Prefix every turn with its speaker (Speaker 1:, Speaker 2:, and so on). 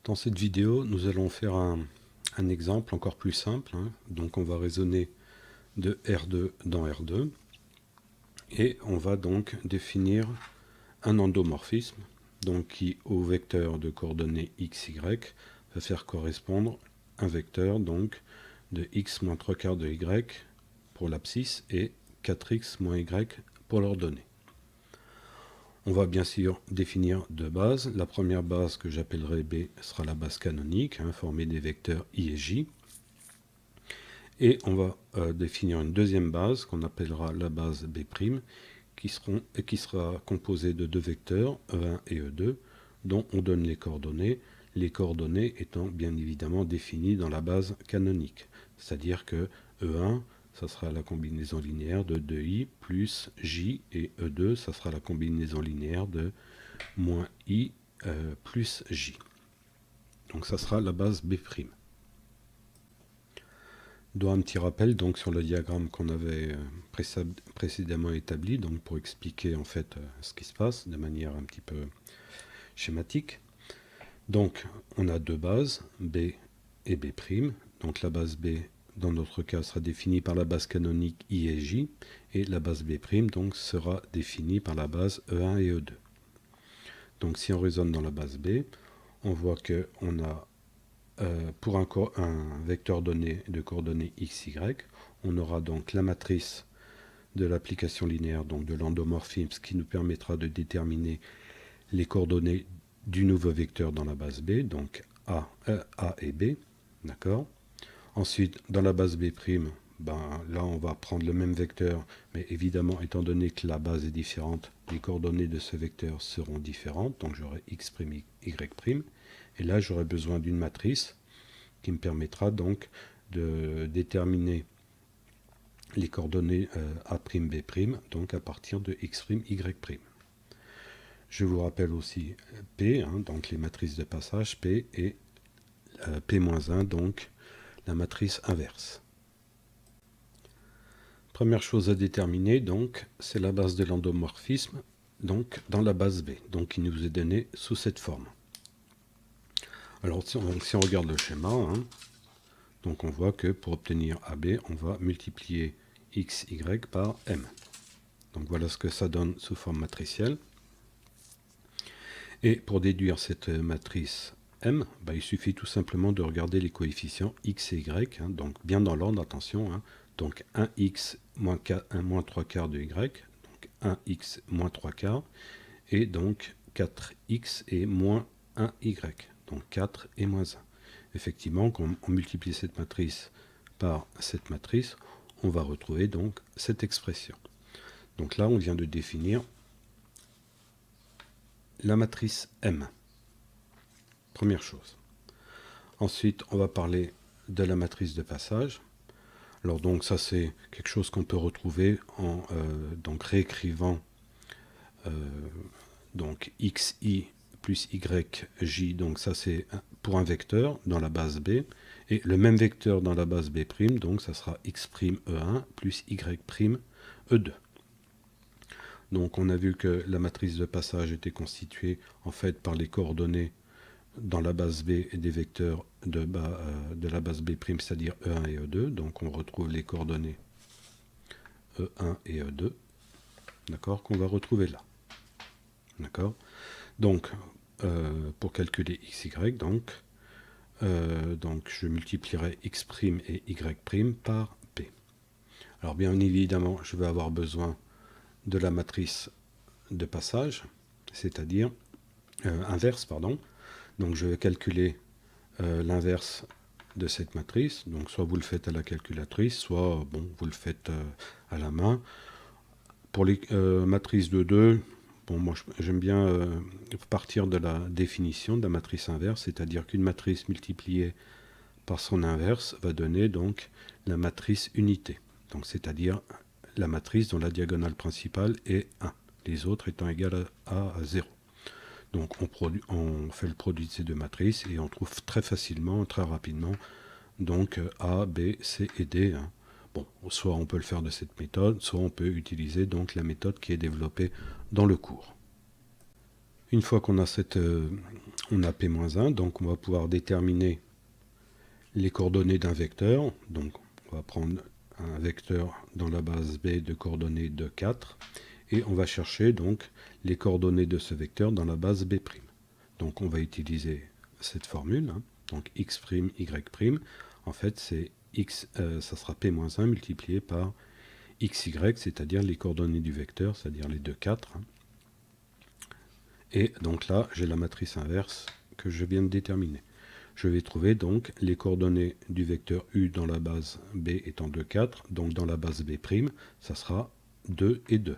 Speaker 1: Dans cette vidéo, nous allons faire un exemple encore plus simple. Donc on va raisonner de R2 dans R2 et on va donc définir un endomorphisme donc qui au vecteur de coordonnées x, y va faire correspondre un vecteur donc de x moins 3 quarts de y pour l'abscisse et 4x moins y pour l'ordonnée. On va bien sûr définir deux bases. La première base que j'appellerai B sera la base canonique, formée des vecteurs I et J. Et on va définir une deuxième base qu'on appellera la base B', qui sera composée de deux vecteurs, E1 et E2, dont on donne les coordonnées étant bien évidemment définies dans la base canonique. C'est-à-dire que E1, ça sera la combinaison linéaire de 2i plus j, et E2, ça sera la combinaison linéaire de moins i plus j. Donc ça sera la base B'. Doit un petit rappel donc sur le diagramme qu'on avait précédemment établi, donc pour expliquer en fait ce qui se passe de manière un petit peu schématique. Donc on a deux bases, B et B'. Donc la base B dans notre cas sera définie par la base canonique I et J, et la base B' donc sera définie par la base E1 et E2. Donc si on raisonne dans la base B, on voit qu'on a pour un vecteur donné de coordonnées x, y, on aura donc la matrice de l'application linéaire, donc de l'endomorphisme, qui nous permettra de déterminer les coordonnées du nouveau vecteur dans la base B, donc A et B, d'accord. Ensuite, dans la base B', là on va prendre le même vecteur, mais évidemment, étant donné que la base est différente, les coordonnées de ce vecteur seront différentes, donc j'aurai x', y', et là j'aurai besoin d'une matrice qui me permettra donc de déterminer les coordonnées A', B', donc à partir de x', y'. Je vous rappelle aussi P, donc les matrices de passage, P et P-1, donc la matrice inverse. Première chose à déterminer, donc, c'est la base de l'endomorphisme, donc dans la base B, donc qui nous est donnée sous cette forme. Alors si on regarde le schéma, donc on voit que pour obtenir AB, on va multiplier x, y par m. Donc voilà ce que ça donne sous forme matricielle. Et pour déduire cette matrice m, il suffit tout simplement de regarder les coefficients x et y, donc bien dans l'ordre, attention, donc 1x moins 3 quarts de y, donc 1x moins 3 quarts, et donc 4x et moins 1y, donc 4 et moins 1. Effectivement, quand on multiplie cette matrice par cette matrice, on va retrouver donc cette expression. Donc là, on vient de définir la matrice M. Première chose. Ensuite, on va parler de la matrice de passage. Alors donc ça, c'est quelque chose qu'on peut retrouver en donc réécrivant donc xi plus yj, donc ça c'est pour un vecteur dans la base B, et le même vecteur dans la base B', donc ça sera x'(E1) plus y'(E2). Donc on a vu que la matrice de passage était constituée en fait par les coordonnées dans la base B et des vecteurs de la base B', c'est-à-dire E1 et E2, donc on retrouve les coordonnées E1 et E2, d'accord, qu'on va retrouver là. D'accord. Donc, pour calculer x, y, donc je multiplierai x' et y' par p. Alors bien évidemment, je vais avoir besoin de la matrice de passage, c'est-à-dire inverse, pardon. Donc je vais calculer l'inverse de cette matrice. Donc soit vous le faites à la calculatrice, soit vous le faites à la main. Pour les matrices de 2, moi j'aime bien partir de la définition de la matrice inverse, c'est-à-dire qu'une matrice multipliée par son inverse va donner donc la matrice unité, donc c'est-à-dire la matrice dont la diagonale principale est 1, les autres étant égales à 0. Donc on fait le produit de ces deux matrices et on trouve très facilement, très rapidement, donc A, B, C et D. Soit on peut le faire de cette méthode, soit on peut utiliser donc la méthode qui est développée dans le cours. Une fois qu'on a on a P-1, donc on va pouvoir déterminer les coordonnées d'un vecteur. Donc on va prendre un vecteur dans la base B de coordonnées de 4 et on va chercher donc les coordonnées de ce vecteur dans la base B'. Donc on va utiliser cette formule, hein, donc x', y'. En fait, c'est x, ça sera P-1 multiplié par xy, c'est-à-dire les coordonnées du vecteur, c'est-à-dire les 2, 4. Hein. Et donc là, j'ai la matrice inverse que je viens de déterminer. Je vais trouver donc les coordonnées du vecteur u dans la base B étant 2, 4. Donc dans la base B', ça sera 2 et 2.